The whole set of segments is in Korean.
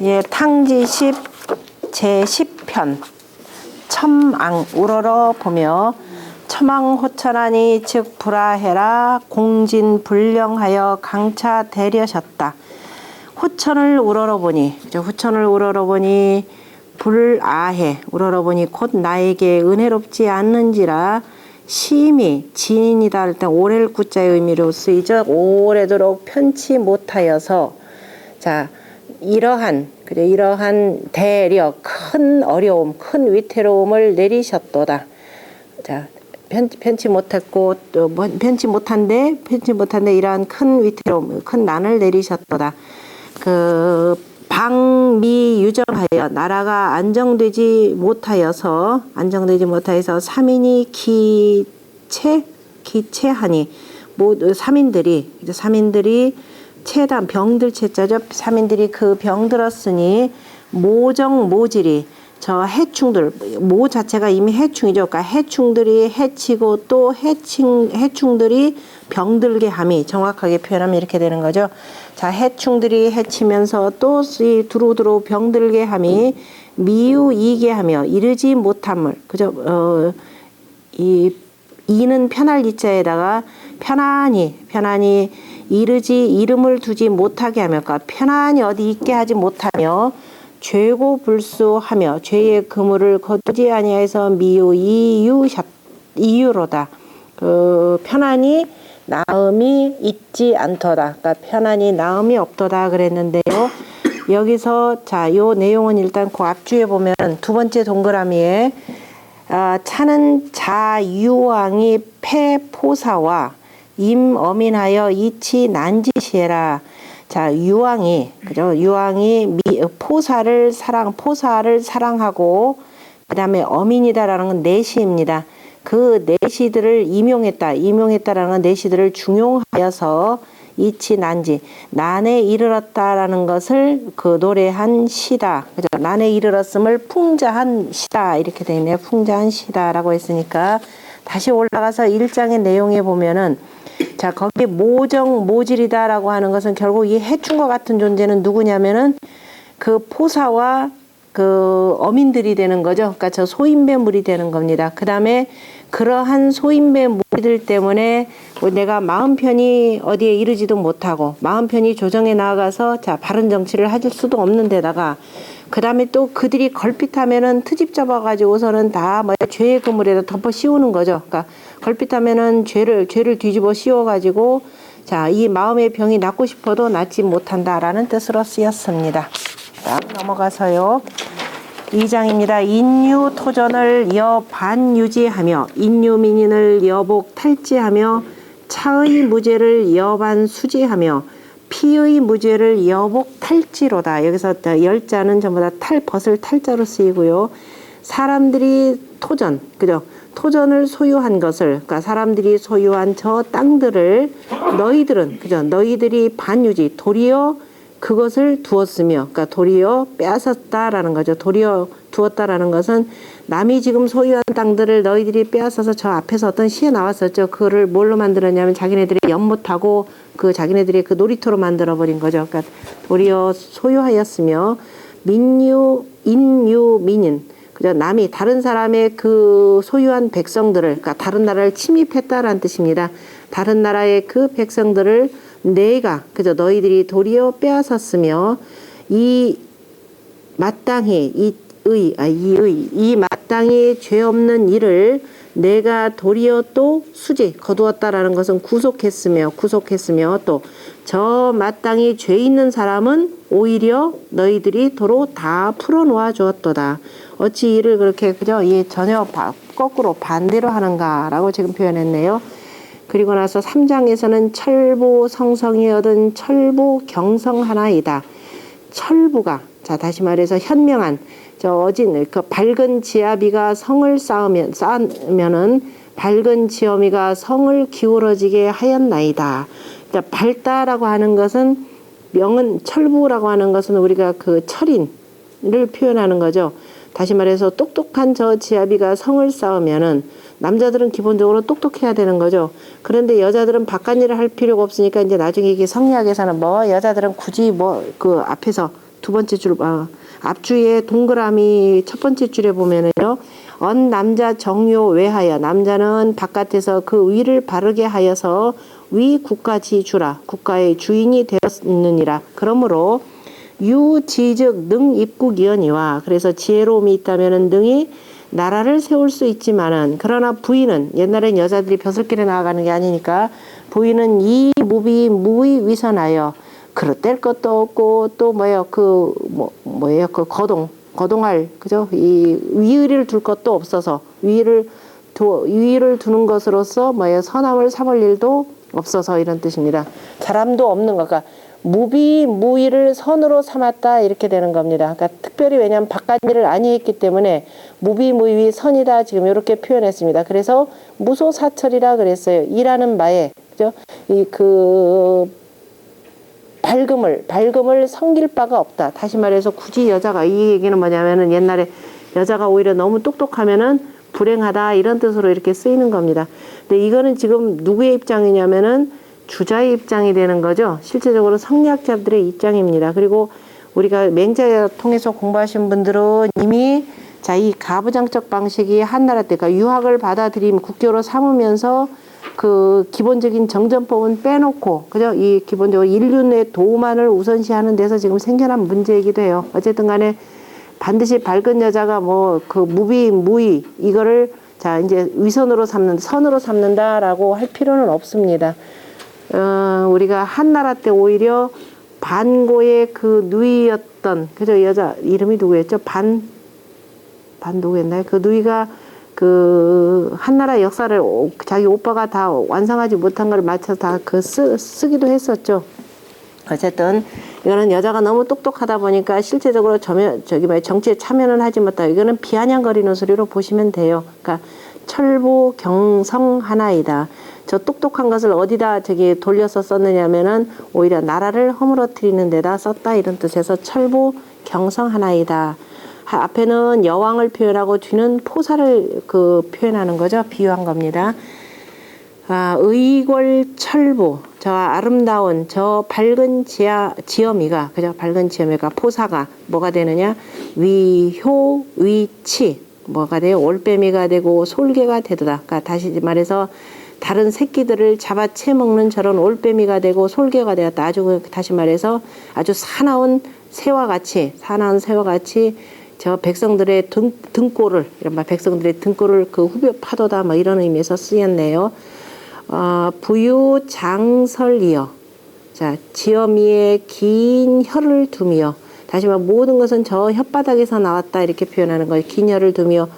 예, 탕지십 제10편 첨앙 우러러 보며 첨앙호천하니 즉 불하해라 공진불령하여 강차대려셨다. 호천을 우러러보니 불아해 우러러보니 곧 나에게 은혜롭지 않는지라 심히 진이다 할 때 오래를 구자의 의미로 쓰이죠. 오래도록 편치 못하여서 자 이러한 대려 큰 어려움 큰 위태로움을 내리셨도다. 자 편치 못했고 또 편치 못한데 이러한 큰 위태로움 큰 난을 내리셨도다. 그 방미유정하여 나라가 안정되지 못하여서 사민이 기체하니 모두 사민들이 체단 병들 체자죠. 사민들이 그 병들었으니 모정모질이 저 해충들 모 자체가 이미 해충이죠. 그러니까 해충들이 해치고 또 해충들이 병들게 함이 정확하게 표현하면 이렇게 되는 거죠. 자 해충들이 해치면서 또 두루두루 병들게 함이 미유이게 하며 이르지 못함을 그죠. 이는 편할 이자에다가 편안히 이름을 두지 못하게 하며 그러니까 편안히 어디 있게 하지 못하며 죄고불수하며 죄의 그물을 거두지 아니하여서 이유로다. 그 편안히 나음이 있지 않도다. 그러니까 편안히 나음이 없도다 그랬는데요. 여기서 자 요 내용은 일단 그 앞주에 보면 두 번째 동그라미에 차는 자유왕이 패포사와 임어민하여 이치 난지시해라. 자 유왕이 포사를 사랑하고 그 다음에 어민이다라는 건 내시입니다. 그 내시들을 임용했다라는 건 내시들을 중용하여서 이치 난지 난에 이르렀다라는 것을 그 노래한 시다. 그죠? 난에 이르렀음을 풍자한 시다 이렇게 되어 있네요. 풍자한 시다라고 했으니까 다시 올라가서 1장의 내용에 보면은 자 거기 모정모질이다라고 하는 것은 결국 이 해충과 같은 존재는 누구냐면은 그 포사와 그 어민들이 되는 거죠. 그러니까 저 소인배물이 되는 겁니다. 그 다음에 그러한 소인배물이들 때문에 내가 마음 편히 어디에 이르지도 못하고 마음 편히 조정에 나아가서 자 바른 정치를 하실 수도 없는 데다가 그 다음에 또 그들이 걸핏하면은 트집 잡아가지고서는 다 죄의 그물에다 덮어 씌우는 거죠. 그러니까 걸핏하면은 죄를 뒤집어 씌워가지고 자 이 마음의 병이 낫고 싶어도 낫지 못한다라는 뜻으로 쓰였습니다. 자, 넘어가서요. 2장입니다. 인유토전을 여반유지하며 인유민인을 여복 탈지하며 차의 무죄를 여반수지하며 피의 무죄를 여복 탈지로다. 여기서 열자는 전부 다 벗을 탈자로 쓰이고요. 사람들이 토전, 그죠? 토전을 소유한 것을, 그러니까 사람들이 소유한 저 땅들을 너희들은, 그죠? 너희들이 반유지, 도리어 그것을 두었으며, 그러니까 도리어 빼앗았다라는 거죠. 도리어 두었다라는 것은 남이 지금 소유한 땅들을 너희들이 빼앗아서 저 앞에서 어떤 시에 나왔었죠. 그거를 뭘로 만들었냐면 자기네들이 연못하고 그 자기네들이 그 놀이터로 만들어버린 거죠. 그러니까 도리어 소유하였으며 인유민인 그죠? 남이 다른 사람의 그 소유한 백성들을 그러니까 다른 나라를 침입했다라는 뜻입니다. 다른 나라의 그 백성들을 내가 그죠? 너희들이 도리어 빼앗았으며 이 마땅히 이 마땅히 죄 없는 일을 내가 도리어 또 거두었다라는 것은 구속했으며 또 저 마땅히 죄 있는 사람은 오히려 너희들이 도로 다 풀어놓아 주었도다. 어찌 이를 그렇게 그죠? 전혀 거꾸로 반대로 하는가라고 지금 표현했네요. 그리고 나서 3장에서는 철부 성성이 얻은 철부 경성하나이다. 철부가 자 다시 말해서 현명한 그 밝은 지아비가 성을 쌓으면은 밝은 지어미가 성을 기울어지게 하였나이다. 그러니까 밝다라고 하는 것은 철부라고 하는 것은 우리가 그 철인을 표현하는 거죠. 다시 말해서 똑똑한 저 지아비가 성을 쌓으면은 남자들은 기본적으로 똑똑해야 되는 거죠. 그런데 여자들은 바깥 일을 할 필요가 없으니까 이제 나중에 이게 성리학에서는 뭐 여자들은 굳이 뭐 그 앞에서 두 번째 줄 앞주에 동그라미 첫 번째 줄에 보면은요. 언 남자 정요 외하여 남자는 바깥에서 그 위를 바르게 하여서 위 국가지 주라 국가의 주인이 되었느니라. 그러므로 유지즉 능 입국이언이와 그래서 지혜로움이 있다면은 능히 나라를 세울 수 있지만은 그러나 부인은 옛날엔 여자들이 벼슬길에 나아가는 게 아니니까 부인은 이 무비 무의 위선하여 그릇될 것도 없고 또 뭐예요 뭐예요 그 거동할 그죠 이 위의를 둘 것도 없어서 위의를 두는 것으로서 뭐예요 선함을 삼을 일도 없어서 이런 뜻입니다. 사람도 없는 거 그러니까 무비 무의를 선으로 삼았다 이렇게 되는 겁니다. 그러니까 특별히 왜냐하면 바깥 일을 아니 했기 때문에 무비 무의 선이다 지금 이렇게 표현했습니다. 그래서 무소사철이라 그랬어요. 일하는 바에 그죠 이 그 밝음을 섬길 바가 없다. 다시 말해서 굳이 여자가 이 얘기는 뭐냐면은 옛날에 여자가 오히려 너무 똑똑하면은 불행하다 이런 뜻으로 이렇게 쓰이는 겁니다. 근데 이거는 지금 누구의 입장이냐면은 주자의 입장이 되는 거죠. 실제적으로 성리학자들의 입장입니다. 그리고 우리가 맹자 통해서 공부하신 분들은 이미 자, 이 가부장적 방식이 한나라 때 그러니까 유학을 받아들임 국교로 삼으면서 그 기본적인 정전법은 빼놓고 그죠? 이 기본적으로 인륜의 도만을 우선시하는 데서 지금 생겨난 문제이기도 해요. 어쨌든 간에 반드시 밝은 여자가 뭐 그 무비 무의 이거를 자 이제 위선으로 삼는 선으로 삼는다라고 할 필요는 없습니다. 우리가 한나라 때 오히려 반고의 그 누이였던 그죠 여자 이름이 누구였죠? 반 누구였나요? 그 누이가 그 한나라 역사를 자기 오빠가 다 완성하지 못한 걸 맞춰서 다 그 쓰기도 했었죠. 어쨌든 이거는 여자가 너무 똑똑하다 보니까 실제적으로 정치에 참여는 하지 못하고 이거는 비아냥거리는 소리로 보시면 돼요. 그러니까 철부 경성 하나이다. 저 똑똑한 것을 어디다 돌려서 썼느냐면은 오히려 나라를 허물어뜨리는 데다 썼다 이런 뜻에서 철부 경성 하나이다. 앞에는 여왕을 표현하고 뒤는 포사를 그 표현하는 거죠. 비유한 겁니다. 의골철부 저 아름다운 저 밝은 지엄이가 그죠? 밝은 지엄이가 포사가 뭐가 되느냐? 위효 위치 뭐가 돼요? 올빼미가 되고 솔개가 되도다. 그러니까 다시 말해서 다른 새끼들을 잡아채 먹는 저런 올빼미가 되고 솔개가 되었다. 아주 다시 말해서 아주 사나운 새와 같이 저 백성들의 등골을 이런 말 백성들의 등골을 그 후벼 파도다 뭐 이런 의미에서 쓰였네요. 부유장설이여 자 지엄이의 긴 혀를 두며 다시 말해 모든 것은 저 혓바닥에서 나왔다 이렇게 표현하는 거예요. 긴 혀를 두며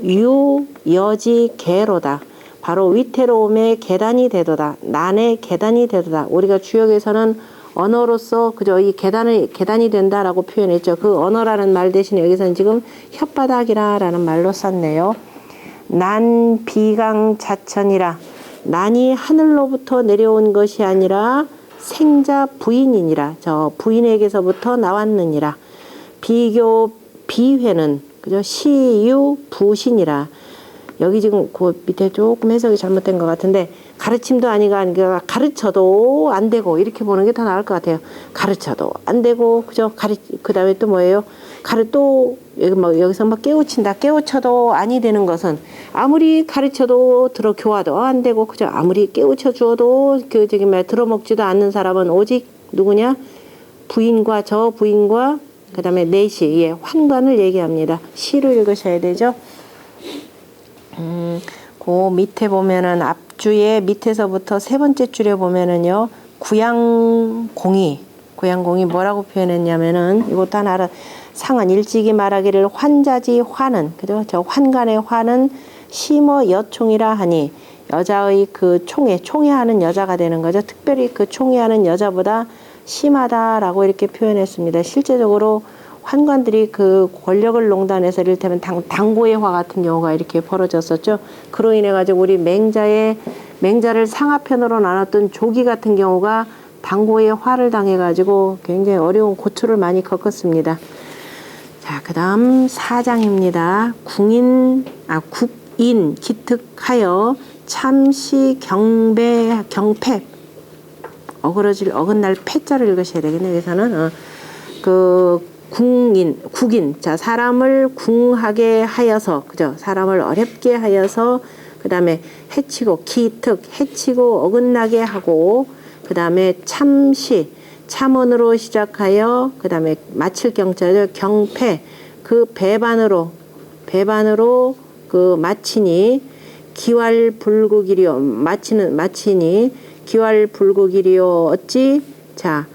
유여지 계로다 바로 위태로움의 계단이 되도다 난의 계단이 되도다. 우리가 주역에서는 언어로서 그저 이 계단이 된다라고 표현했죠. 그 언어라는 말 대신에 여기서는 지금 혓바닥이라라는 말로 썼네요. 난 비강 자천이라 난이 하늘로부터 내려온 것이 아니라 생자 부인이니라 저 부인에게서부터 나왔느니라. 비교 비회는 그죠 시유 부신이라 여기 지금 그 밑에 조금 해석이 잘못된 것 같은데 가르침도 아니가 가르쳐도 안 되고 이렇게 보는 게 더 나을 것 같아요. 가르쳐도 안 되고 그죠? 그 다음에 또 뭐예요? 여기서 막 깨우친다. 깨우쳐도 아니 되는 것은 아무리 가르쳐도 교화도 안 되고 그죠? 아무리 깨우쳐 주어도 들어먹지도 않는 사람은 오직 누구냐? 부인과 저 부인과 그 다음에 내시 환관을 얘기합니다. 시를 읽으셔야 되죠. 그 밑에 보면은 앞주에 밑에서부터 세 번째 줄에 보면은요 구양공이 뭐라고 표현했냐면은 이것도 하나 상은 일찍이 말하기를 환자지 환은 그죠 저 환관의 환은 심어 여총이라 하니 여자의 그 총애하는 여자가 되는 거죠. 특별히 그 총애하는 여자보다 심하다라고 이렇게 표현했습니다. 실제적으로 환관들이 그 권력을 농단해서 이를테면 당고의 화 같은 경우가 이렇게 벌어졌었죠. 그로 인해 가지고 우리 맹자를 상하편으로 나눴던 조기 같은 경우가 당고의 화를 당해 가지고 굉장히 어려운 고초를 많이 겪었습니다. 자, 그 다음 4장입니다. 국인 기특하여 참시 경패 어긋날 패자를 읽으셔야 되겠네요. 여기서는 국인, 자, 사람을 궁하게 하여서, 그죠? 사람을 어렵게 하여서, 그 다음에 해치고 어긋나게 하고, 그 다음에 참언으로 시작하여, 그 다음에 마칠 경자죠. 경패, 그 배반으로 마치니, 기왈불국이리요. 마치니, 기왈불국이리요. 어찌, 자,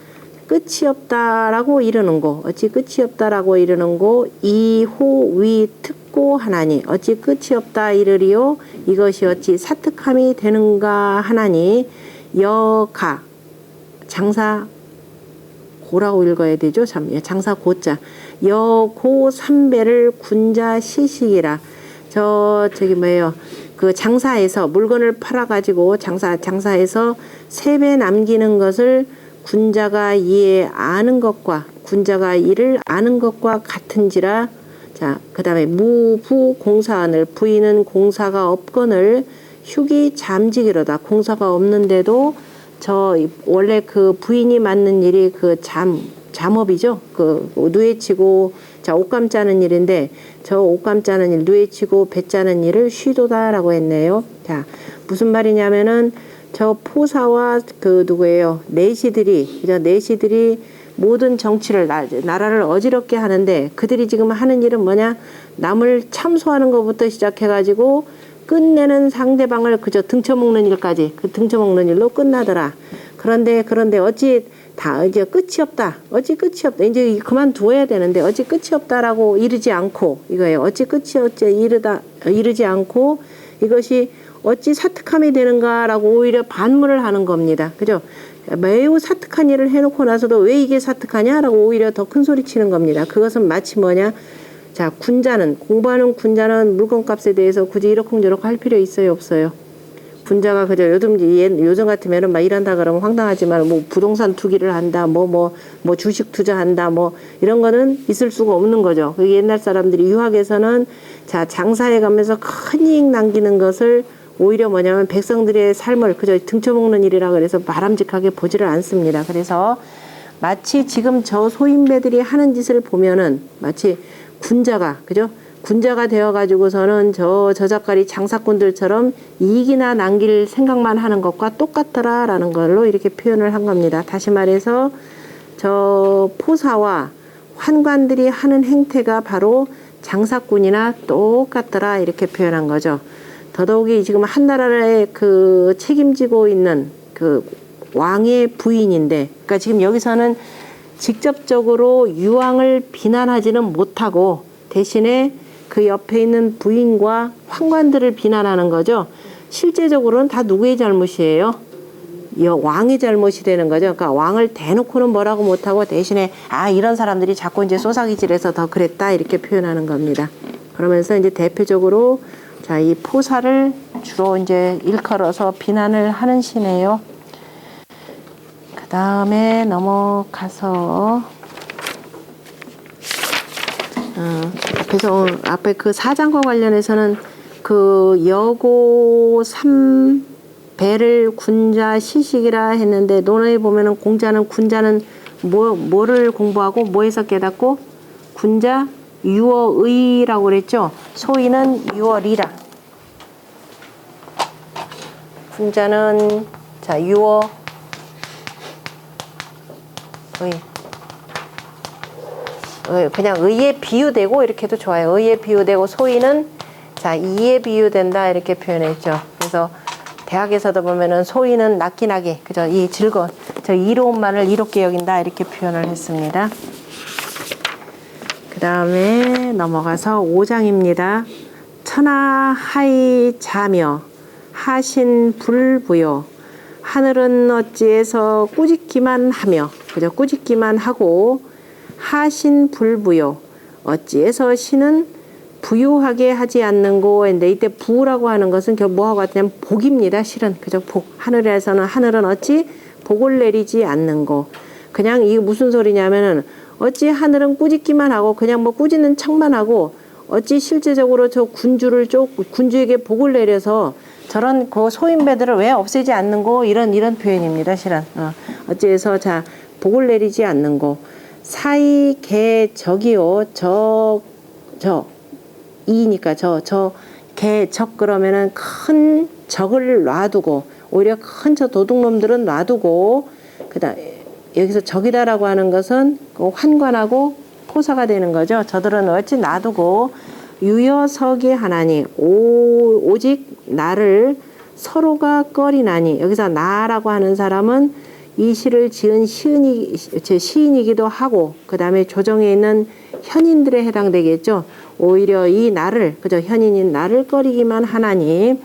끝이 없다라고 이르는 거. 어찌 끝이 없다라고 이르는 거. 이호위 특고 하나니. 어찌 끝이 없다 이르리요. 이것이 어찌 사특함이 되는가 하나니. 여가. 장사 고라고 읽어야 되죠. 참, 장사 고자. 여고 삼배를 군자 시식이라. 그 장사에서 물건을 팔아가지고 장사에서 3배 남기는 것을 군자가 이를 아는 것과 같은지라. 자, 그 다음에 무부 공사하늘, 부인은 공사가 없거늘 휴기 잠지기로다. 공사가 없는데도 원래 그 부인이 맡는 일이 그 잠업이죠. 그 누에치고, 자, 옷감 짜는 일인데, 저 옷감 짜는 일, 누에치고 배 짜는 일을 쉬도다라고 했네요. 자, 무슨 말이냐면은, 저 포사와 내시들이 모든 정치를, 나라를 어지럽게 하는데, 그들이 지금 하는 일은 뭐냐? 남을 참소하는 것부터 시작해가지고, 끝내는 상대방을 그저 등쳐먹는 일까지, 그 등쳐먹는 일로 끝나더라. 그런데 어찌 이제 끝이 없다. 이제 그만두어야 되는데, 어찌 끝이 없다라고 이르지 않고, 이거예요. 어찌 이르지 않고, 이것이 어찌 사특함이 되는가라고 오히려 반문을 하는 겁니다. 그죠? 매우 사특한 일을 해놓고 나서도 왜 이게 사특하냐라고 오히려 더 큰 소리 치는 겁니다. 그것은 마치 뭐냐? 자, 공부하는 군자는 물건값에 대해서 굳이 이러쿵저러쿵 할 필요 있어요, 없어요? 군자가 그저 요즘 같으면은 막 일한다 그러면 황당하지만 뭐 부동산 투기를 한다, 뭐 주식 투자한다, 뭐 이런 거는 있을 수가 없는 거죠. 그 옛날 사람들이 유학에서는 자, 장사해 가면서 큰 이익 남기는 것을 오히려 뭐냐면 백성들의 삶을 그저 등쳐먹는 일이라 그래서 바람직하게 보지를 않습니다. 그래서 마치 지금 저 소인배들이 하는 짓을 보면은 마치 군자가 되어가지고서는 저 작가리 장사꾼들처럼 이익이나 남길 생각만 하는 것과 똑같더라라는 걸로 이렇게 표현을 한 겁니다. 다시 말해서 저 포사와 환관들이 하는 행태가 바로 장사꾼이나 똑같더라 이렇게 표현한 거죠. 더더욱이 지금 한 나라를 책임지고 있는 그 왕의 부인인데, 그러니까 지금 여기서는 직접적으로 유왕을 비난하지는 못하고 대신에 그 옆에 있는 부인과 환관들을 비난하는 거죠. 실제적으로는 다 누구의 잘못이에요? 왕의 잘못이 되는 거죠. 그러니까 왕을 대놓고는 뭐라고 못하고 대신에 이런 사람들이 자꾸 이제 쏘사기질해서 더 그랬다 이렇게 표현하는 겁니다. 그러면서 이제 대표적으로 자, 이 포사를 주로 이제 일컬어서 비난을 하는 시네요. 그 다음에 넘어가서 앞에 그 4장과 관련해서는 그 여고 3배를 군자 시식이라 했는데 논어에 보면은 군자는 뭐를 공부하고 뭐에서 깨닫고 군자 유어의라고 그랬죠. 소위는 유어리라. 군자는 자 유어의 그냥 의에 비유되고 이렇게 해도 좋아요. 의에 비유되고 소위는 자 이에 비유된다 이렇게 표현했죠. 그래서 대학에서도 보면은 소위는 낙기나게 그죠? 이 즐거운 저 이로움만을 이롭게 여긴다 이렇게 표현을 했습니다. 그 다음에 넘어가서 5장입니다. 천하하이 자며 하신 불부요. 하늘은 어찌해서 꾸짖기만 하며 그죠? 꾸짖기만 하고 하신 불부요. 어찌해서 신은 부유하게 하지 않는고 근데 이때 부라고 하는 것은 결국 뭐하고 같냐면 복입니다. 실은 그죠? 복. 하늘은 어찌 복을 내리지 않는고 그냥 이게 무슨 소리냐면은 어찌 하늘은 꾸짖기만 하고 그냥 뭐 꾸짖는 척만 하고 어찌 실제적으로 저 군주에게 복을 내려서 저런 그 소인배들을 왜 없애지 않는고 이런 표현입니다. 실은 어찌해서 자 복을 내리지 않는고 사이 개 적이요 이니까 개 적 그러면은 큰 적을 놔두고 오히려 큰 저 도둑놈들은 놔두고 그다음 여기서 적이다라고 하는 것은 그 환관하고 포사가 되는 거죠. 저들은 어찌 놔두고 유여석이 하나니 오직 나를 서로가 꺼리나니 여기서 나라고 하는 사람은 이 시를 지은 시인이기도 하고 그 다음에 조정에 있는 현인들에 해당되겠죠. 오히려 이 나를 그저 현인인 나를 꺼리기만 하나니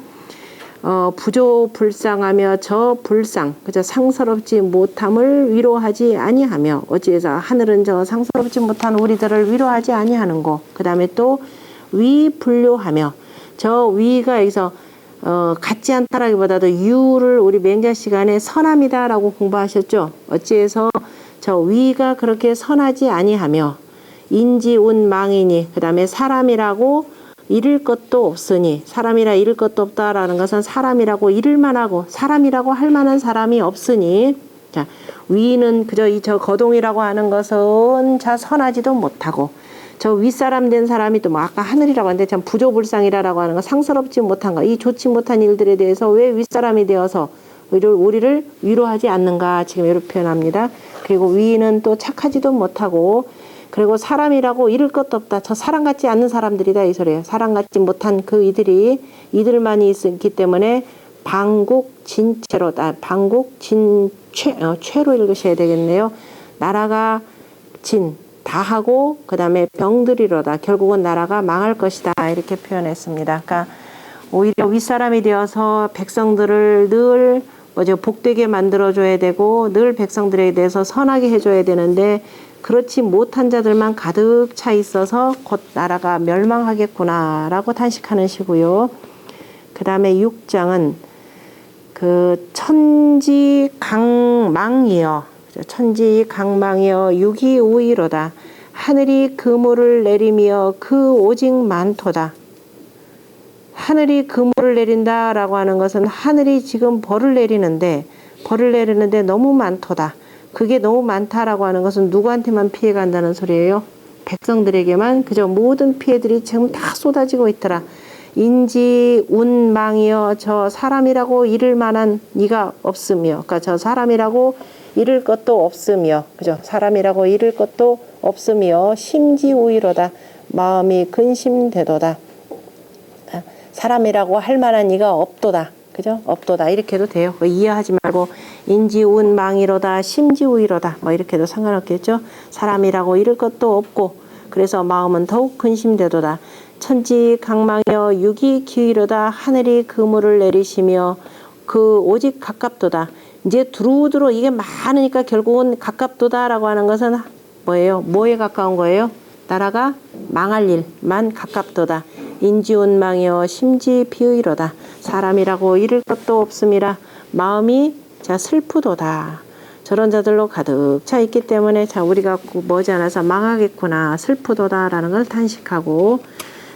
부조불상하며 저 불상 그저 상스럽지 못함을 위로하지 아니하며 어찌해서 하늘은 저 상스럽지 못한 우리들을 위로하지 아니하는고 그 다음에 또 위불료하며 저 위가 여기서 같지 않다라기보다도 유를 우리 맹자 시간에 선함이다라고 공부하셨죠. 어찌해서 저 위가 그렇게 선하지 아니하며 인지운망이니 그 다음에 사람이라고 잃을 것도 없으니 사람이라 잃을 것도 없다라는 것은 사람이라고 잃을만 하고 사람이라고 할 만한 사람이 없으니 자 위는 그저 저 거동이라고 하는 것은 자 선하지도 못하고 저 윗사람 된 사람이 또 뭐 아까 하늘이라고 하는데 참 부조불상이라고 하는 거 상스럽지 못한 거 이 좋지 못한 일들에 대해서 왜 윗사람이 되어서 우리를 위로하지 않는가 지금 이렇게 표현합니다. 그리고 위는 또 착하지도 못하고 그리고 사람이라고 잃을 것도 없다. 저 사람 같지 않는 사람들이다 이 소리예요. 사람 같지 못한 그 이들만이 있기 때문에 방국진체로다. 방국진최로 읽으셔야 되겠네요. 나라가 진 다하고 그 다음에 병들이로다. 결국은 나라가 망할 것이다. 이렇게 표현했습니다. 그러니까 오히려 윗사람이 되어서 백성들을 늘 복되게 만들어줘야 되고 늘 백성들에 대해서 선하게 해줘야 되는데 그렇지 못한 자들만 가득 차 있어서 곧 나라가 멸망하겠구나라고 탄식하는 시고요. 그 다음에 6장은 그 천지강망이여 유기우이로다. 하늘이 그물을 내리며 그 오직 많도다. 하늘이 그물을 내린다라고 하는 것은 하늘이 지금 벌을 내리는데 너무 많도다. 그게 너무 많다라고 하는 것은 누구한테만 피해 간다는 소리예요? 백성들에게만 그저 모든 피해들이 지금 다 쏟아지고 있더라. 인지운망이여 저 사람이라고 잃을 만한 이가 없으며 그러니까 저 사람이라고 잃을 것도 없으며 그죠? 사람이라고 잃을 것도 없으며 심지우이로다. 마음이 근심되도다. 사람이라고 할 만한 이가 없도다. 그죠? 없도다. 이렇게 해도 돼요. 이해하지 말고 인지운망이로다. 심지우이로다. 뭐 이렇게 해도 상관없겠죠? 사람이라고 잃을 것도 없고 그래서 마음은 더욱 근심되도다. 천지강망이여 유기기이로다. 하늘이 그물을 내리시며 그 오직 가깝도다. 이제 두루두루 이게 많으니까 결국은 가깝도다라고 하는 것은 뭐예요? 뭐에 가까운 거예요? 나라가 망할 일만 가깝도다. 인지운망이여 심지비의로다. 사람이라고 잃을 것도 없음이라 마음이 자 슬프도다. 저런 자들로 가득 차 있기 때문에 자 우리가 머지않아서 망하겠구나 슬프도다라는 걸 탄식하고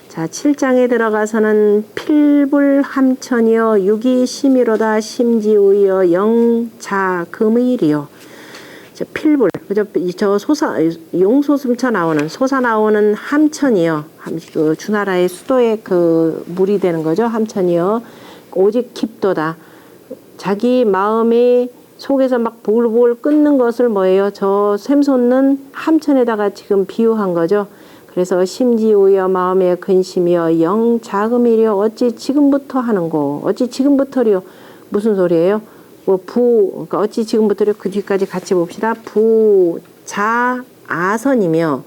자 7장에 들어가서는 필불함천이여 유기심이로다. 심지우이여 영자금의리요. 필불 그저 용소슴쳐 나오는 솟아 나오는 함천이요. 그 주나라의 수도의 그 물이 되는 거죠. 함천이요. 오직 깊도다. 자기 마음이 속에서 막 보글보글 끓는 것을 뭐예요? 저 샘솟는 함천에다가 지금 비유한 거죠. 그래서 심지우여 마음의 근심이여 영자금이려 어찌 지금부터 하는고 어찌 지금부터려 무슨 소리예요? 그러니까 어찌 지금부터려 그 뒤까지 같이 봅시다. 부자아선이며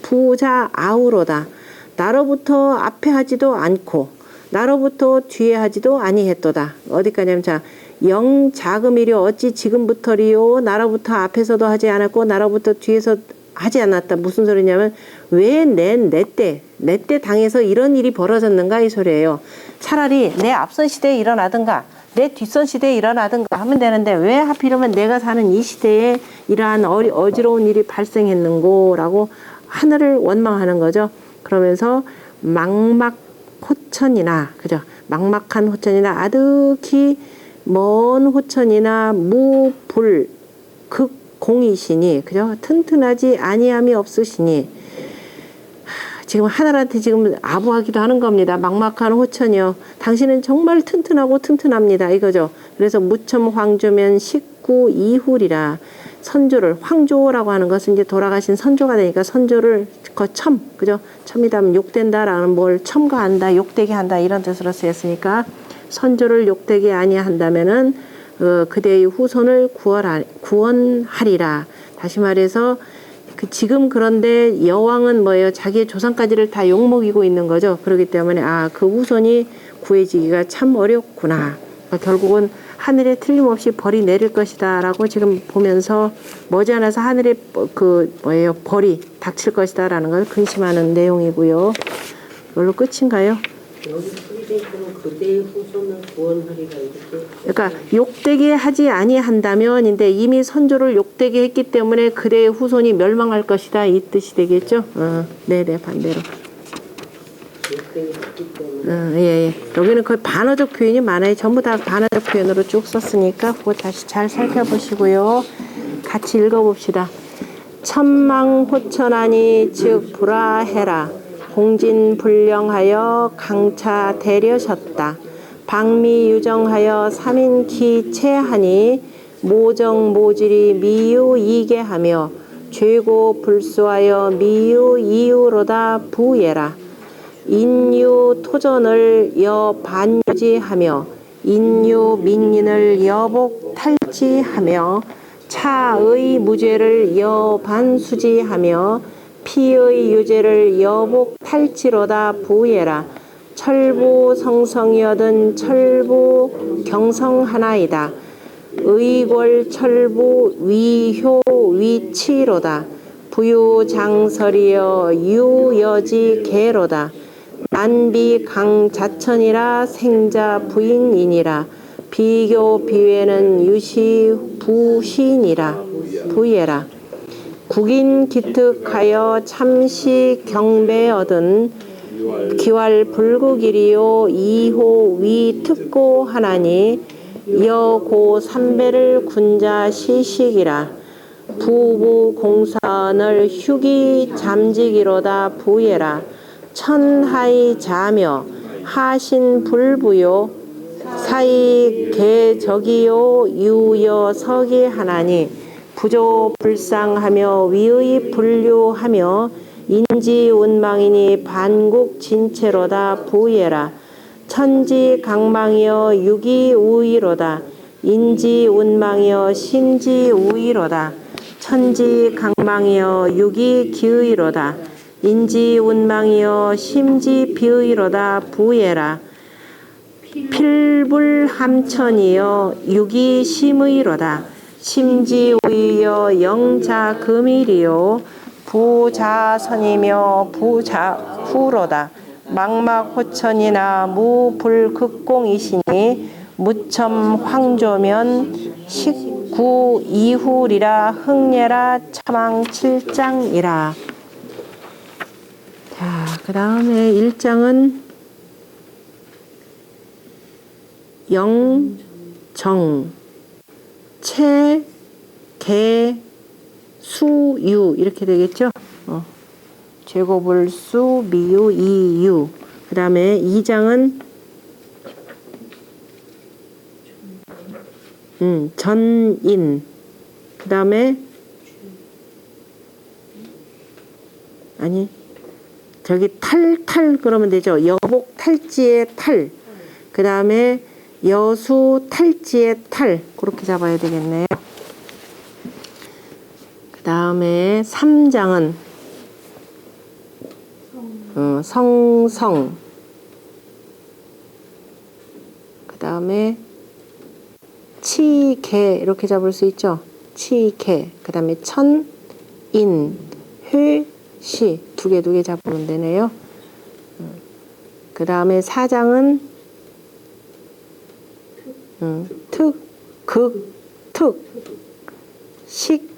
부자아우로다. 나로부터 앞에 하지도 않고 나로부터 뒤에 하지도 아니했도다. 어디까지냐면 자 영자금이려 어찌 지금부터리요 나로부터 앞에서도 하지 않았고 나로부터 뒤에서 하지 않았다. 무슨 소리냐면 왜 내 때 당에서 이런 일이 벌어졌는가 이 소리예요. 차라리 내 앞선 시대에 일어나든가 내 뒷선 시대에 일어나든가 하면 되는데 왜 하필이면 내가 사는 이 시대에 이러한 어지러운 일이 발생했는고라고 하늘을 원망하는 거죠. 그러면서 막막호천이나 그죠? 막막한 호천이나 아득히 먼 호천이나 무불 극공이시니 그죠? 튼튼하지 아니함이 없으시니 지금 하늘한테 지금 아부하기도 하는 겁니다. 막막한 호천이요. 당신은 정말 튼튼하고 튼튼합니다. 이거죠. 그래서 무첨 황조면 식구 이훌이라 선조를 황조라고 하는 것은 이제 돌아가신 선조가 되니까 선조를 첨 그죠? 첨이다면 욕된다라는 뭘 첨가한다, 욕되게 한다 이런 뜻으로 쓰였으니까 선조를 욕되게 아니한다면은 그대의 후손을 구원하리라. 다시 말해서 지금 그런데 여왕은 뭐예요? 자기의 조상까지를 다 욕먹이고 있는 거죠. 그렇기 때문에 그 후손이 구해지기가 참 어렵구나. 결국은 하늘에 틀림없이 벌이 내릴 것이다 라고 지금 보면서 머지않아서 하늘에 벌이 닥칠 것이다 라는 걸 근심하는 내용이고요. 이걸로 끝인가요? 여기 소리대에서는 그대의 후손을 구원하리라 이렇게. 그러니까 욕되게 하지 아니한다면인데 이미 선조를 욕되게 했기 때문에 그대의 후손이 멸망할 것이다 이 뜻이 되겠죠? 네네 반대로. 욕되게 했기 때문에. 예. 여기는 거의 반어적 표현이 많아요. 전부 다 반어적 표현으로 쭉 썼으니까 그거 다시 잘 살펴보시고요. 같이 읽어봅시다. 천망호천하니 즉 불화해라. 공진불령하여 강차 대려셨다. 방미유정하여 삼인기체하니 모정모질이 미유이게하며 죄고 불수하여 미유이유로다 부예라. 인유토전을 여반유지하며 인유민인을 여복탈지하며 차의 무죄를 여반수지하며 피의 유죄를 여복탈지로다 부예라. 철부성성이여든 철부경성하나이다. 의골철부 위효위치로다. 부유장설이여 유여지계로다. 만비강자천이라 생자 부인이니라. 비교비외는 유시부신이라 부예라. 국인 기특하여 참시 경배 얻은 기왈 불국이리요 이호 위특고 하나니 여고 삼배를 군자 시식이라. 부부 공선을 휴기 잠지기로다 부예라. 천하이 자며 하신 불부요 사이 개적이요 유여석이 하나니 부조불상하며 위의 불류하며 인지운망이니 반국진체로다 부예라. 천지강망이여 유기우이로다. 인지운망이여 신지우이로다. 천지강망이여 유기기의로다. 인지운망이여 심지비의로다 부예라. 필불함천이여 유기심의로다. 심지우이여 영자금일이요 부자선이며 부자후로다. 막막호천이나 무불극공이시니 무첨 황조면 식구 이훌이라 흥예라 차망칠장이라. 자, 그 다음에 1장은 영정 채, 개, 수, 유 이렇게 되겠죠. 제곱을수, 미유, 이유. 그 다음에 2장은 전인. 그 다음에 아니 저기 탈 그러면 되죠. 여복 탈지의 탈. 그 다음에 여수 탈지의 탈 그렇게 잡아야 되겠네요. 그 다음에 3장은 성성. 그 다음에 치개 이렇게 잡을 수 있죠. 치개. 그 다음에 천인 회시 두 개 잡으면 되네요. 그 다음에 4장은 특, 극, 특, 식,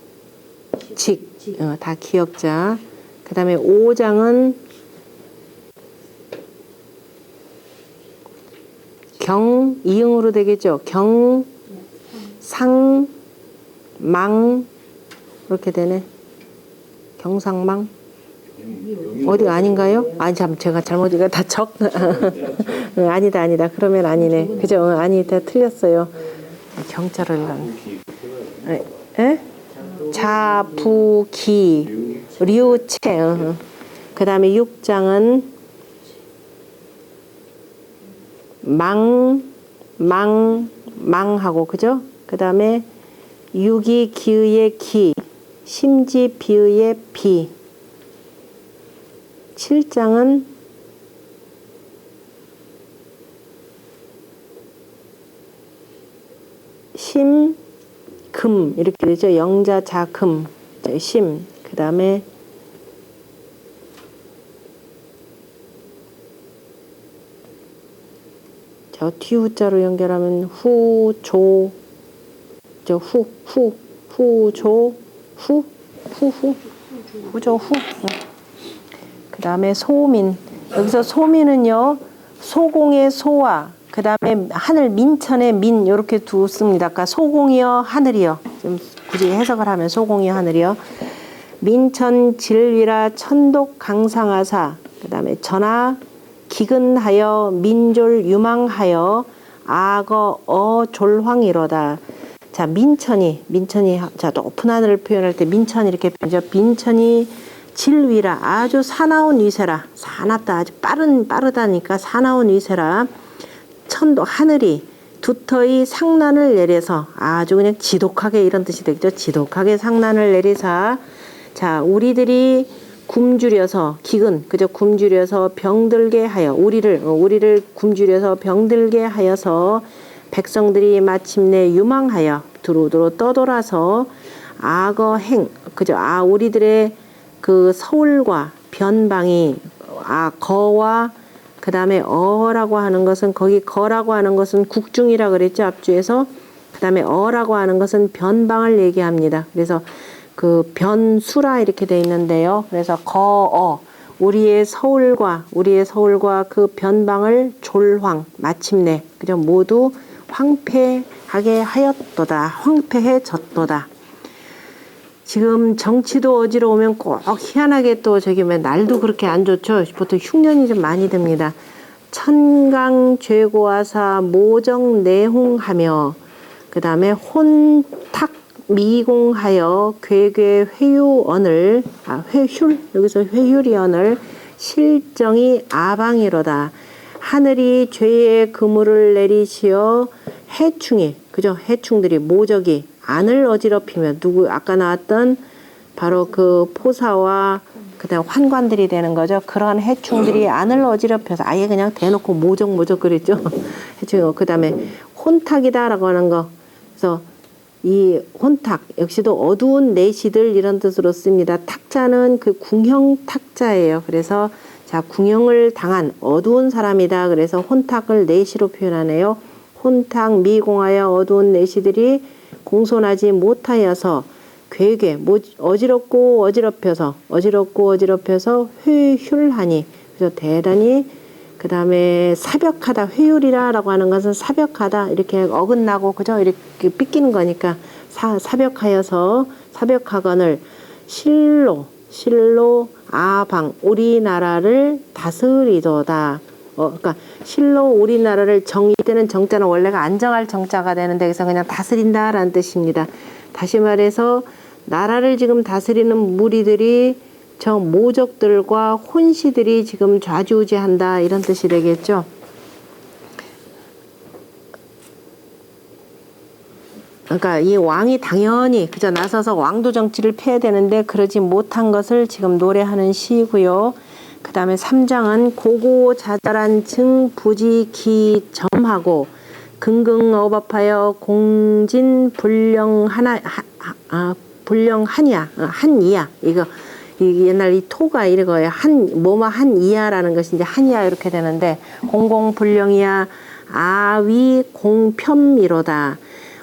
직. 다 기역자. 그 다음에 오장은 경, 이응으로 되겠죠. 경, 상, 망. 이렇게 되네. 경상망. 어디가 아닌가요? 아니, 참, 제가 잘못, 이거 다 아니다. 그러면 아니네. 그죠? 아니다. 틀렸어요. 경자를. 에? 자, 부, 기, 류, 채. 그 다음에 육장은 망하고, 그죠? 그 다음에 유기, 기의의 기, 심지, 비의의 비. 칠장은 심, 금 이렇게 되죠. 영자, 자, 금. 심. 그 다음에 저 뒤후자로 연결하면 후, 조, 후조, 후. 그 다음에 소민. 여기서 소민은요, 소공의 소와 그 다음에 하늘 민천의 민 이렇게 두습니다. 그러니까 소공이요 하늘이요. 좀 굳이 해석을 하면 소공이요 하늘이요. 민천 질위라 천독 강상하사. 그 다음에 전하 기근하여 민졸 유망하여 악어 졸황이로다. 자, 민천이 자, 높은 하늘을 표현할 때 민천이 이렇게 표현하죠. 민천이 질위라 아주 사나운 위세라. 사납다. 아주 빠르다니까 사나운 위세라. 천도 하늘이 두터이 상난을 내려서 아주 그냥 지독하게 이런 뜻이 되겠죠. 지독하게 상난을 내리사. 자, 우리들이 굶주려서 기근 그저 굶주려서 병들게 하여 우리를 굶주려서 병들게 하여서 백성들이 마침내 유망하여 두루두루 떠돌아서 악어행 그저 우리들의 그 서울과 변방이 거와 그 다음에 어라고 하는 것은 거기 거라고 하는 것은 국중이라 그랬죠. 앞주에서. 그 다음에 어라고 하는 것은 변방을 얘기합니다. 그래서 그 변수라 이렇게 돼 있는데요. 그래서 우리의 서울과 그 변방을 졸황 마침내 그죠 모두 황폐하게 하였도다. 황폐해졌도다. 지금 정치도 어지러우면 꼭 희한하게 또 저기 날도 그렇게 안 좋죠. 보통 흉년이 좀 많이 듭니다. 천강 죄고하사 모정 내홍하며 그 다음에 혼탁 미공하여 괴괴 회유언을 여기서 회유리언을 실정이 아방이로다. 하늘이 죄의 그물을 내리시어 해충이 그죠 해충들이 모적이 안을 어지럽히며 아까 나왔던 바로 그 포사와 그다음 환관들이 되는 거죠. 그런 해충들이 안을 어지럽혀서 아예 그냥 대놓고 모적 그랬죠. 해충 그다음에 혼탁이다라고 하는 거. 그래서 이 혼탁 역시도 어두운 내시들 이런 뜻으로 씁니다. 탁자는 그 궁형 탁자예요. 그래서 자 궁형을 당한 어두운 사람이다. 그래서 혼탁을 내시로 표현하네요. 혼탁 미공하여 어두운 내시들이 공손하지 못하여서 괴괴 어지럽고 어지럽혀서 회휼하니 그래서 대단히 그 다음에 사벽하다 회율이라고 하는 것은 사벽하다 이렇게 어긋나고 그죠 이렇게 삐끼는 거니까 사벽하여서 사벽하거늘 실로 아방 우리나라를 다스리도다. 그러니까 실로 우리나라를 이때는 정자는 원래가 안정할 정자가 되는데 그래서 그냥 다스린다라는 뜻입니다. 다시 말해서 나라를 지금 다스리는 무리들이 저 모적들과 혼시들이 지금 좌지우지한다 이런 뜻이 되겠죠. 그러니까 이 왕이 당연히 그저 나서서 왕도 정치를 펴야 되는데 그러지 못한 것을 지금 노래하는 시고요. 그 다음에 3장은 고고자잘한 증 부지 기 점하고 긍긍어법하여 공진 한이야 이거 옛날 이 토가 이거예요. 한이야라는 것이 이제 한이야 이렇게 되는데 공공불령이야 아위 공편미로다.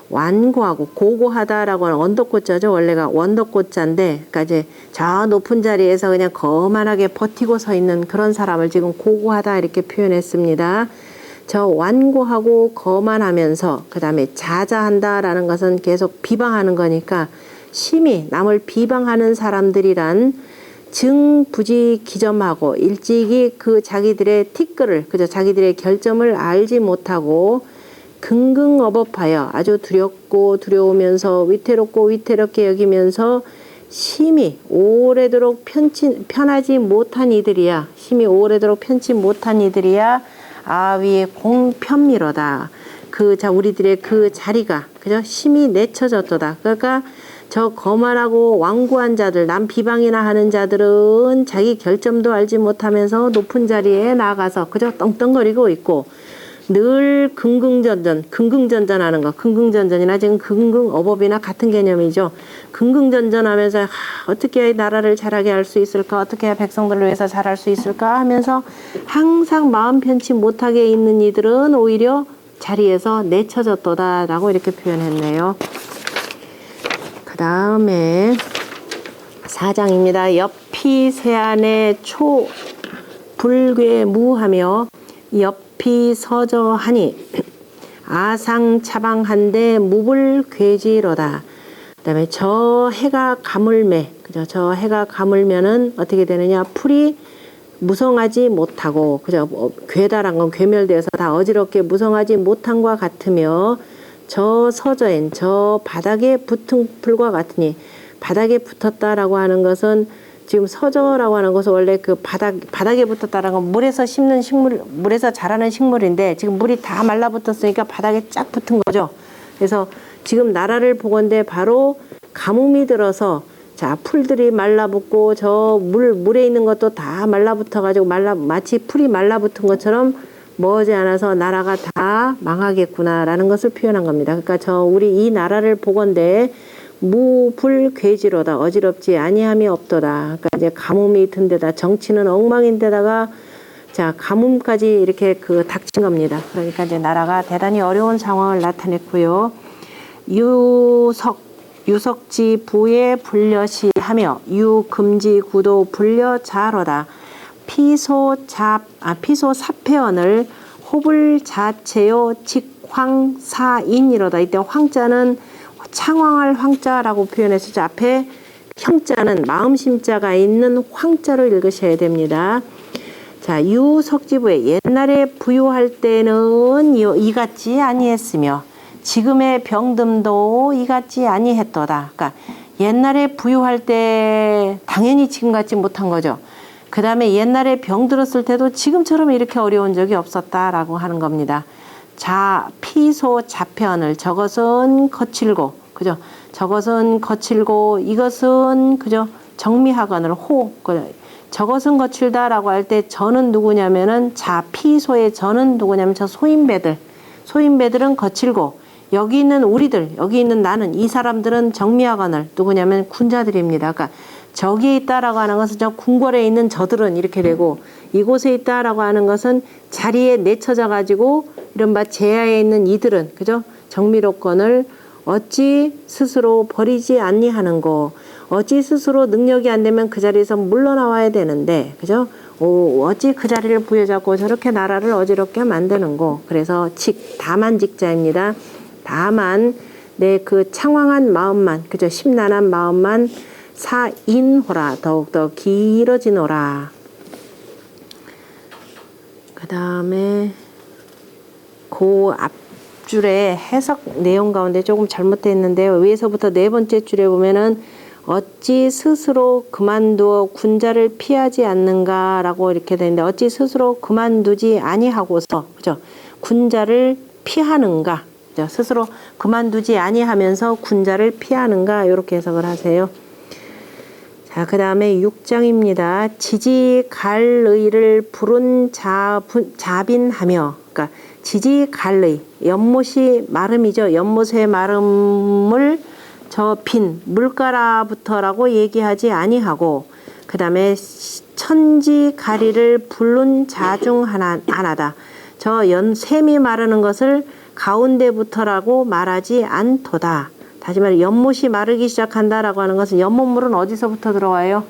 완고하고 고고하다라고 하는 언덕고자죠. 원래가 원덕고자인데, 그러니까 이제 저 높은 자리에서 그냥 거만하게 버티고 서 있는 그런 사람을 지금 고고하다 이렇게 표현했습니다. 저 완고하고 거만하면서 그 다음에 자자한다라는 것은 계속 비방하는 거니까 심히 남을 비방하는 사람들이란 증부지기점하고 일찍이 그 자기들의 티끌을 그저 자기들의 결점을 알지 못하고 긍긍어법하여 아주 두렵고 두려우면서 위태롭고 위태롭게 여기면서 심히 오래도록 편하지 못한 이들이야. 심히 오래도록 편치 못한 이들이야. 아위의 공편미로다. 우리들의 그 자리가 그저 심히 내쳐졌도다. 그러니까 저 거만하고 완고한 자들, 남 비방이나 하는 자들은 자기 결점도 알지 못하면서 높은 자리에 나가서 그저 떵떵거리고 있고 늘 긍긍전전하는 거. 긍긍전전이나 지금 긍긍어법이나 같은 개념이죠. 긍긍전전하면서 어떻게 해야 나라를 잘하게 할 수 있을까? 어떻게 해야 백성들을 위해서 잘할 수 있을까? 하면서 항상 마음 편치 못하게 있는 이들은 오히려 자리에서 내쳐졌도다 라고 이렇게 표현했네요. 그 다음에 4장입니다. 옆이 세안에 초불괴무하며 옆이 서저하니 아상차방한데 무불괴지로다. 그 다음에 저 해가 가물매, 그죠? 저 해가 가물면은 어떻게 되느냐? 풀이 무성하지 못하고, 그죠? 괴다란 건 괴멸되어서 다 어지럽게 무성하지 못한과 같으며, 저 서저엔, 저 바닥에 붙은 풀과 같으니, 바닥에 붙었다라고 하는 것은 지금 서저라고 하는 것은 원래 그 바닥에 붙었다라는 건 물에서 심는 식물, 물에서 자라는 식물인데 지금 물이 다 말라붙었으니까 바닥에 쫙 붙은 거죠. 그래서 지금 나라를 보건대 바로 가뭄이 들어서 자, 풀들이 말라붙고 저 물에 있는 것도 다 말라붙어가지고 마치 풀이 말라붙은 것처럼 머지않아서 나라가 다 망하겠구나라는 것을 표현한 겁니다. 그러니까 우리 이 나라를 보건대 무불괴지로다. 어지럽지 아니함이 없도다. 그러니까 이제 가뭄이 든 데다 정치는 엉망인데다가 자, 가뭄까지 이렇게 닥친 겁니다. 그러니까 이제 나라가 대단히 어려운 상황을 나타냈고요. 유석지 부에 불려시하며 유금지 구도 불려자로다. 피소사패언을 호불 자체요 직황사인이로다. 이때 황자는 창황할 황자라고 표현했었죠. 앞에 형자는 마음심자가 있는 황자를 읽으셔야 됩니다. 자, 유석지부에 옛날에 부유할 때는 이같지 아니했으며 지금의 병듦도 이같지 아니했도다. 그러니까 옛날에 부유할 때 당연히 지금 같지 못한 거죠. 그 다음에 옛날에 병들었을 때도 지금처럼 이렇게 어려운 적이 없었다라고 하는 겁니다. 피소자패언을 저것은 거칠고 그죠? 저것은 거칠고 이것은 그죠? 정미하거늘 저것은 거칠다라고 할 때 저는 누구냐면은 피소의 저는 누구냐면 저 소인배들은 거칠고 여기 있는 우리들 여기 있는 나는 이 사람들은 정미하거늘 누구냐면 군자들입니다. 그러니까 저기에 있다라고 하는 것은 저 궁궐에 있는 저들은 이렇게 되고 이곳에 있다라고 하는 것은 자리에 내쳐져 가지고 이른바 제야에 있는 이들은 그죠? 정미롭거늘 어찌 스스로 버리지 아니하는고 어찌 스스로 능력이 안 되면 그 자리에서 물러나와야 되는데 그죠? 어찌 그 자리를 부여잡고 저렇게 나라를 어지럽게 만드는고. 그래서 다만 직자입니다. 다만 내 그 창황한 마음만 그죠? 심란한 마음만 사인호라 더욱더 길어지노라. 그 다음에 앞줄에 해석 내용 가운데 조금 잘못되어 있는데요. 위에서부터 네 번째 줄에 보면은 어찌 스스로 그만두어 군자를 피하지 않는가라고 이렇게 되는데 어찌 스스로 그만두지 아니하고서 그죠? 군자를 피하는가? 그죠? 스스로 그만두지 아니하면서 군자를 피하는가? 이렇게 해석을 하세요. 자, 그 다음에 6장입니다. 지지갈의를 부른 자빈하며 그러니까 지지갈의 연못이 마름이죠. 연못의 마름을 저 물가라부터라고 얘기하지 아니하고 그 다음에 천지가리를 부른 자 중 하나다. 샘이 마르는 것을 가운데부터라고 말하지 않도다. 다시 말해 연못이 마르기 시작한다라고 하는 것은 연못물은 어디서부터 들어와요?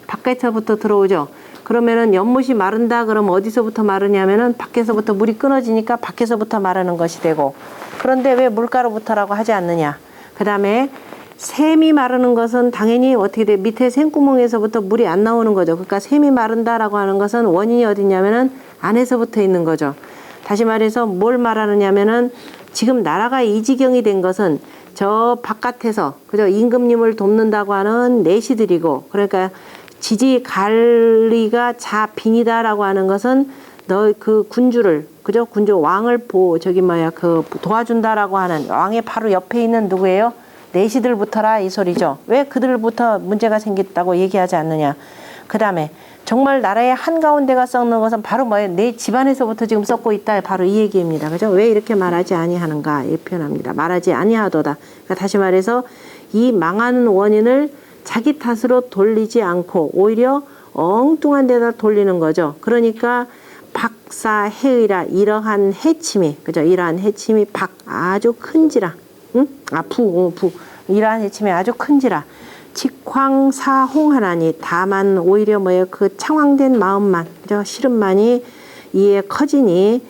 밖에서부터 들어오죠. 그러면은 연못이 마른다 그러면 어디서부터 마르냐면은 밖에서부터 물이 끊어지니까 밖에서부터 마르는 것이 되고, 그런데 왜 물가로부터라고 하지 않느냐. 그 다음에 샘이 마르는 것은 당연히 어떻게 돼? 밑에 샘구멍에서부터 물이 안 나오는 거죠. 그러니까 샘이 마른다라고 하는 것은 원인이 어디냐면은 안에서부터 있는 거죠. 다시 말해서 뭘 말하느냐면은 지금 나라가 이 지경이 된 것은 저 바깥에서 그죠? 임금님을 돕는다고 하는 내시들이고, 그러니까 지지 관리가 자빈이다라고 하는 것은 너 그 군주를 그죠? 군주 왕을 도와준다라고 하는 왕의 바로 옆에 있는 누구예요? 내시들부터라 이 소리죠. 왜 그들부터 문제가 생겼다고 얘기하지 않느냐. 그 다음에 정말 나라의 한가운데가 썩는 것은 바로 뭐예요? 내 집안에서부터 지금 썩고 있다. 바로 이 얘기입니다. 그죠? 왜 이렇게 말하지 아니하는가 이 표현합니다. 말하지 아니하도다. 그러니까 다시 말해서 이 망하는 원인을 자기 탓으로 돌리지 않고 오히려 엉뚱한 데다 돌리는 거죠. 그러니까 박사해의라 이러한 해침이 그죠? 이러한 해침이 아주 큰지라. 응? 이러한 해침이 아주 큰지라. 직황사홍하나니 다만 오히려 뭐예요? 그 창황된 마음만 그죠? 시름만이 이에 커지니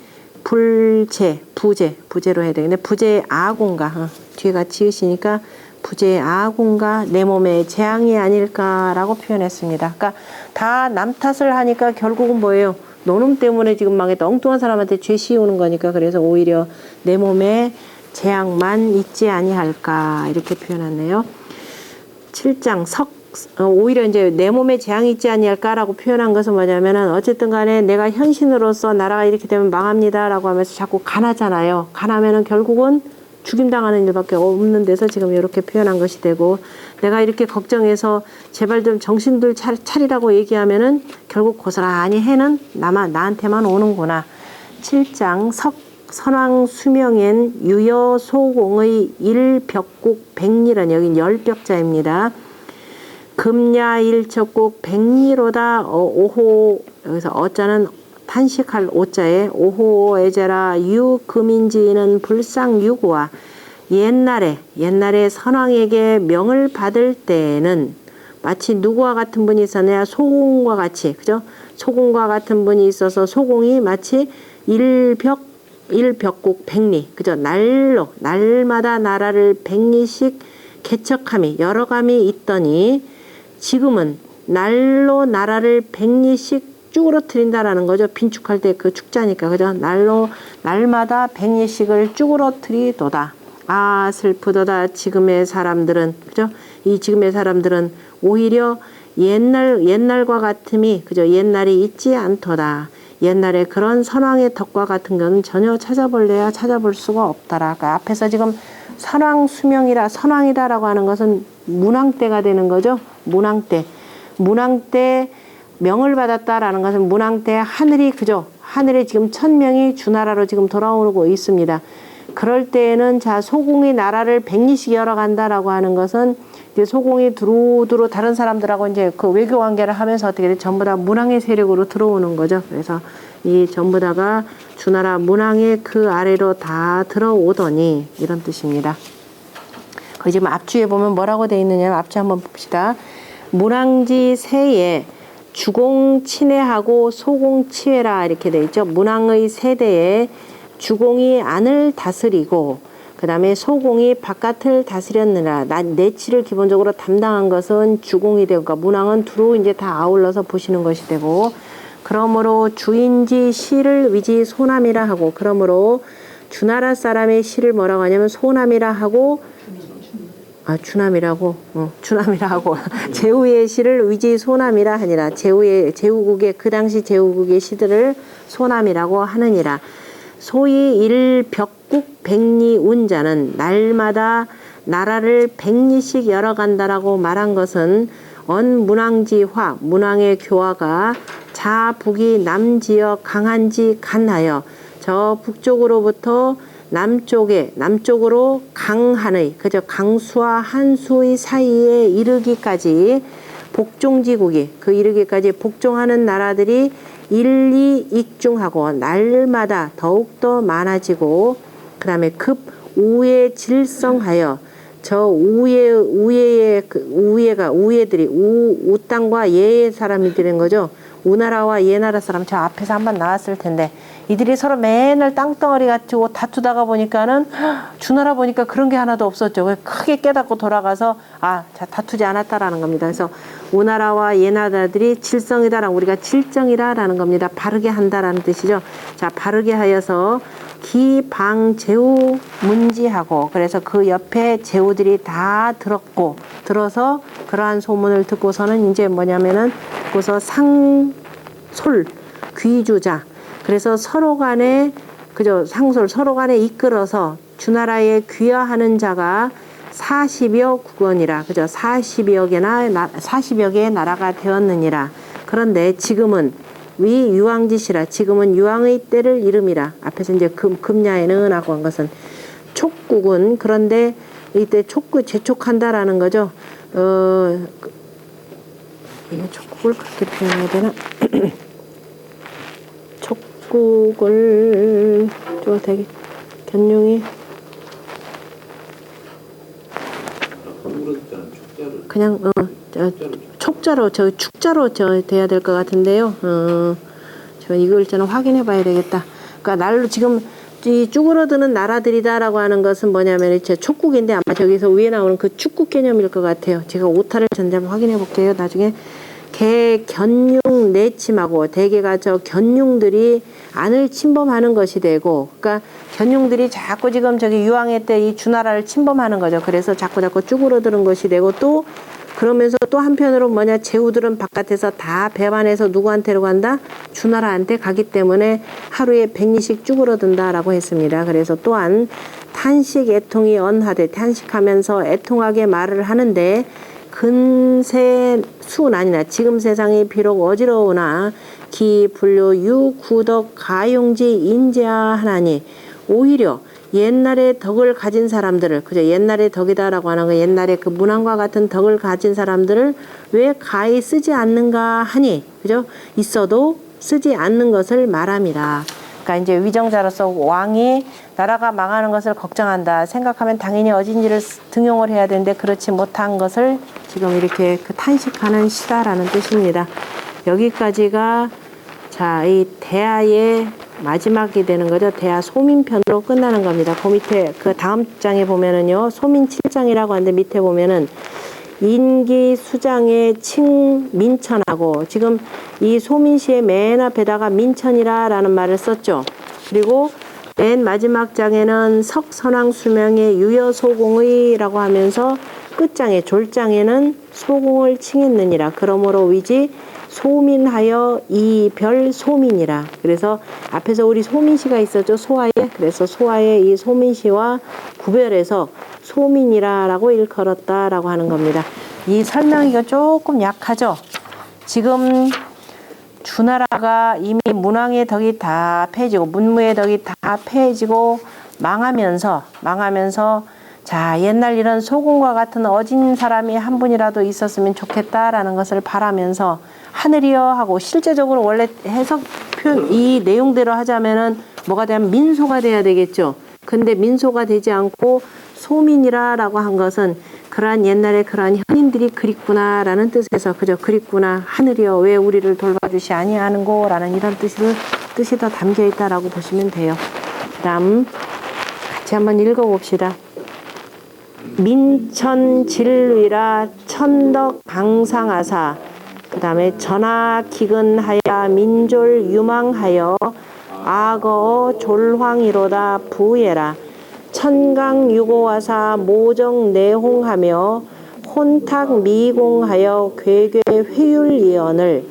부재로 해야 되겠네. 부재의 아군가 뒤에가 지으시니까 부재의 아군가 내 몸의 재앙이 아닐까라고 표현했습니다. 그러니까 다 남 탓을 하니까 결국은 뭐예요? 노놈 때문에 지금 망했다. 엉뚱한 사람한테 죄 씌우는 거니까 그래서 오히려 내 몸에 재앙만 있지 아니할까 이렇게 표현하네요. 7장 오히려 이제 내 몸에 재앙이 있지 아니할까라고 표현한 것은 뭐냐면은 어쨌든 간에 내가 현신으로서 나라가 이렇게 되면 망합니다라고 하면서 자꾸 간하잖아요. 간하면은 결국은 죽임당하는 일밖에 없는 데서 지금 이렇게 표현한 것이 되고, 내가 이렇게 걱정해서 제발 좀 정신들 차리라고 얘기하면은 결국 고스란히 해는 나한테만 오는구나. 7장 선왕 수명엔 유여소공의 일벽국 백리란 여긴 열벽자입니다. 금야일척국 백리로다 오호 여기서 어자는 탄식할 오자에 오호에제라 유금인지는 불상유고와 옛날에 선왕에게 명을 받을 때에는 마치 누구와 같은 분이 있었냐 소공과 같이 그죠? 소공과 같은 분이 있어서 소공이 마치 일벽국 백리 그죠? 날마다 나라를 백리씩 개척함이 여러 감이 있더니 지금은 날로 나라를 백리씩 쭈그러뜨린다라는 거죠. 빈축할 때 그 축자니까 그죠? 날마다 백리씩을 쭈그러뜨리도다. 아 슬프도다. 지금의 사람들은 그죠? 이 지금의 사람들은 오히려 옛날과 같음이 그죠? 옛날이 있지 않도다. 옛날에 그런 선왕의 덕과 같은 거는 전혀 찾아볼래야 찾아볼 수가 없더라. 그러니까 앞에서 지금 선왕이다라고 하는 것은 문왕 때가 되는 거죠. 문왕 때 명을 받았다라는 것은 문왕 때 하늘이 그죠? 하늘에 지금 1000명이 주나라로 지금 돌아오고 있습니다. 그럴 때에는 소공이 나라를 백리씩 열어간다라고 하는 것은 이제 소공이 두루두루 다른 사람들하고 이제 그 외교 관계를 하면서 어떻게 돼? 전부 다 문왕의 세력으로 들어오는 거죠. 그래서 이 전부 다가 주나라 문왕의 그 아래로 다 들어오더니 이런 뜻입니다. 그 지금 앞주에 보면 뭐라고 돼 있느냐? 앞주 한번 봅시다. 문왕지 세에 주공 친애하고 소공 치외라 이렇게 돼 있죠. 문왕의 세대에 주공이 안을 다스리고 그 다음에 소공이 바깥을 다스렸느라 내치를 기본적으로 담당한 것은 주공이 되고 그러니까 문왕은 두루 이제 다 아울러서 보시는 것이 되고, 그러므로 주인지 시를 위지 소남이라 하고, 그러므로 주나라 사람의 시를 뭐라고 하냐면 소남이라 하고 주남이라고 제후의 시를 위지 소남이라 하니라. 제후국의 그 당시 제후국의 시들을 소남이라고 하느니라. 소위 일벽국 백리 운자는 날마다 나라를 백리씩 열어간다라고 말한 것은 언문왕지화 문왕의 교화가 자북이 남지역 강한지 간하여 저 북쪽으로부터 남쪽으로 강한의 그저 강수와 한수의 사이에 이르기까지 복종지국이 그 이르기까지 복종하는 나라들이 일리 익중하고 날마다 더욱더 많아지고 그 다음에 급 우에 질성하여 저 우에들이 우 땅과 예의 사람이 되는 거죠. 우나라와 예나라 사람 저 앞에서 한번 나왔을 텐데 이들이 서로 맨날 땅덩어리 가지고 다투다가 보니까는 주나라 보니까 그런 게 하나도 없었죠. 크게 깨닫고 돌아가서 다투지 않았다라는 겁니다. 그래서 우나라와 예나라들이 질성이다라는 우리가 질정이라라는 겁니다. 바르게 한다라는 뜻이죠. 자, 바르게 하여서 기방제우 문지하고 그래서 그 옆에 제후들이 다 들어서 그러한 소문을 듣고서는 이제 뭐냐면은 듣고서 상솔 귀주자 그래서 서로 간에 상솔 서로 간에 이끌어서 주나라에 귀화하는 자가 40여 국원이라 40여 개의 나라가 되었느니라. 그런데 지금은 위 유황짓이라 지금은 유황의 때를 이름이라. 앞에서 이제 금야에는 하고 한 것은 촉국은 그런데 이때 재촉한다라는 거죠. 이게 촉국을 그렇게 표현해야 되나? 촉국을 좀 되게 견룡이 그냥 촉자로 축자로 돼야 될 것 같은데요. 저 이걸 저는 확인해 봐야 되겠다. 그러니까 날로 지금 이 쭈그러드는 나라들이다라고 하는 것은 뭐냐면 제 촉국인데 아마 저기서 위에 나오는 그 축국 개념일 것 같아요. 제가 오타를 전제 한번 확인해 볼게요. 나중에 개 견융 내침하고 대개가 저 견융들이 안을 침범하는 것이 되고 그러니까 견융들이 자꾸 지금 저기 유황의 때 이 주나라를 침범하는 거죠. 그래서 자꾸 쭈그러드는 것이 되고 또 그러면서 또 한편으로 제후들은 바깥에서 다 배반해서 누구한테로 간다? 주나라한테 가기 때문에 하루에 100리씩 쭈그러든다라고 했습니다. 그래서 또한 탄식 애통이 언하되 탄식하면서 애통하게 말을 하는데 근세 수난이나 지금 세상이 비록 어지러우나 기 불료 유 구덕 가용지 인재하나니 오히려 옛날의 덕을 가진 사람들을 옛날의 덕이다라고 하는 거 옛날에 그 문왕과 같은 덕을 가진 사람들을 왜 가히 쓰지 않는가 하니 있어도 쓰지 않는 것을 말함이라. 그러니까 이제 위정자로서 왕이 나라가 망하는 것을 걱정한다 생각하면 당연히 어진지를 등용을 해야 되는데 그렇지 못한 것을 지금 이렇게 탄식하는 시다라는 뜻입니다. 여기까지가 이 대하의 마지막이 되는 거죠. 대하 소민편으로 끝나는 겁니다. 그 밑에 그 다음 장에 보면은요. 소민 7장이라고 하는데 밑에 보면은 인기 수장의 민천하고 지금 이 소민시의 맨 앞에다가 민천이라라는 말을 썼죠. 그리고 맨 마지막 장에는 석선왕 수명의 유여소공의라고 하면서 끝장에 졸장에는 소공을 칭했느니라. 그러므로 위지 소민하여 이별 소민이라. 그래서 앞에서 우리 소민시가 있었죠. 소아에. 그래서 소아의 이 소민시와 구별해서 소민이라라고 일컬었다라고 하는 겁니다. 이 설명이 조금 약하죠. 지금 주나라가 이미 문왕의 덕이 다 패지고 문무의 덕이 다 패지고 망하면서 자 옛날 이런 소공과 같은 어진 사람이 한 분이라도 있었으면 좋겠다라는 것을 바라면서 하늘이여 하고 실제적으로 원래 해석 표현 이 내용대로 하자면은 뭐가 되면 민소가 돼야 되겠죠. 근데 민소가 되지 않고 소민이라라고 한 것은 그러한 옛날에 그러한 현인들이 그립구나라는 뜻에서 그립구나 하늘이여 왜 우리를 돌봐주시 아니하는고라는 이런 뜻이 더 담겨 있다라고 보시면 돼요. 그다음 같이 한번 읽어봅시다. 민천진위라 천덕 강상하사 그 다음에 전하기근하야 민졸 유망하여 악어 졸황이로다 부예라 천강유고와사 모정 내홍하며 혼탁 미공하여 괴괴 회율이언을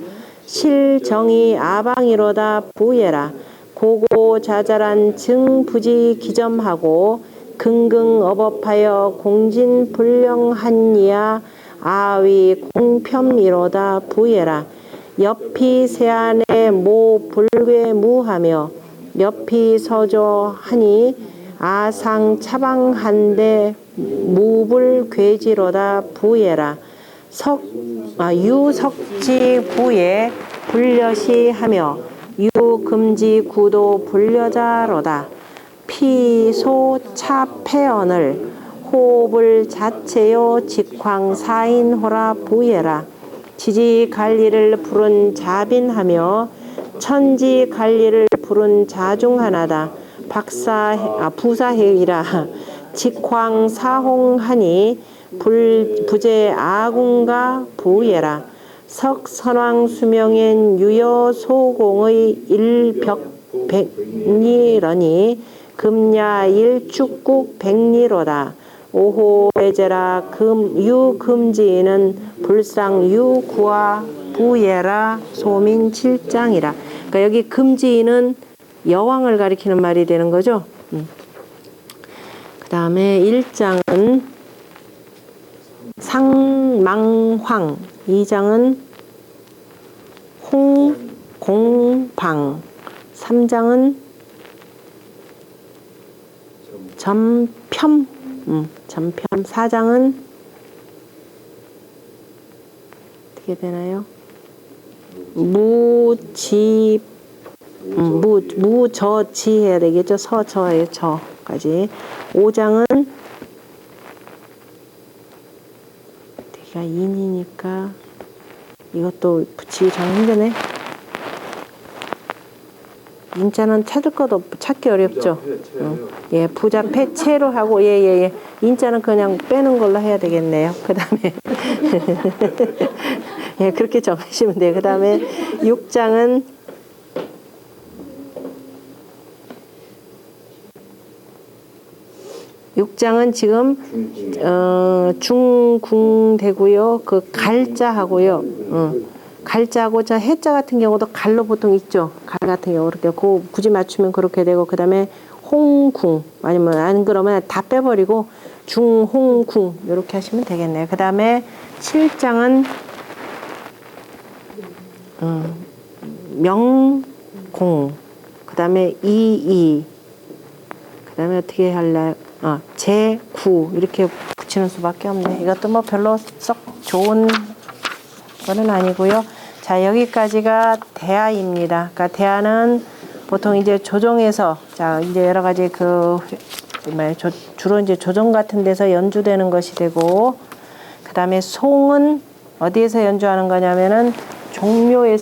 실정이 아방이로다 부예라 고고자잘한 증부지 기점하고 긍긍어법하여 공진불령한이야 아위 공편이로다 부예라 옆이 세안에 모 불괴무하며 옆이 서조하니 아상 차방한데 무불괴지로다 부예라 유석지 부에 불려시 하며 유금지 구도 불려자로다. 피소 차패언을 호흡을 자체요 직황사인호라 부예라. 지지갈리를 부른 자빈하며 천지갈리를 부른 자중하나다. 부사해이라. 직황사홍하니 부재 아궁가 부예라. 석선왕수명엔 유여소공의 일벽백리러니 금야일축국 백리로다. 오호배제라 유금지는 불상유구와 부예라 소민 7장이라. 그러니까 여기 금지는 여왕을 가리키는 말이 되는 거죠. 그 다음에 1장은 상망황, 2장은 홍공방, 3장은 점편, 4장은 어떻게 되나요? 무저지 해야 되겠죠. 서저의 저까지. 5장은 대가 인이니까 이것도 붙이기 좀 힘드네. 인자는 찾을 것 없고 찾기 어렵죠. 예, 부자 폐체로 하고 예. 인자는 그냥 빼는 걸로 해야 되겠네요. 그 다음에 예, 그렇게 정하시면 돼요. 그 다음에 6장은 지금 중궁되고요. 그 갈자하고요. 갈자하고 저 해자 같은 경우도 갈로 보통 있죠. 갈 같은 경우 이렇게 그 굳이 맞추면 그렇게 되고, 그 다음에 홍궁 아니면 안 그러면 다 빼버리고 중홍궁 이렇게 하시면 되겠네요. 그 다음에 7장은 명공, 그 다음에 이이, 그 다음에 어떻게 할래요? 제9 이렇게 붙이는 수밖에 없네. 이것도 뭐 별로 썩 좋은 거는 아니고요. 자, 여기까지가 대하입니다. 그러니까 대하는 보통 이제 조정에서, 자, 이제 여러 가지 주로 이제 조정 같은 데서 연주되는 것이 되고, 그 다음에 송은 어디에서 연주하는 거냐면은 종묘에서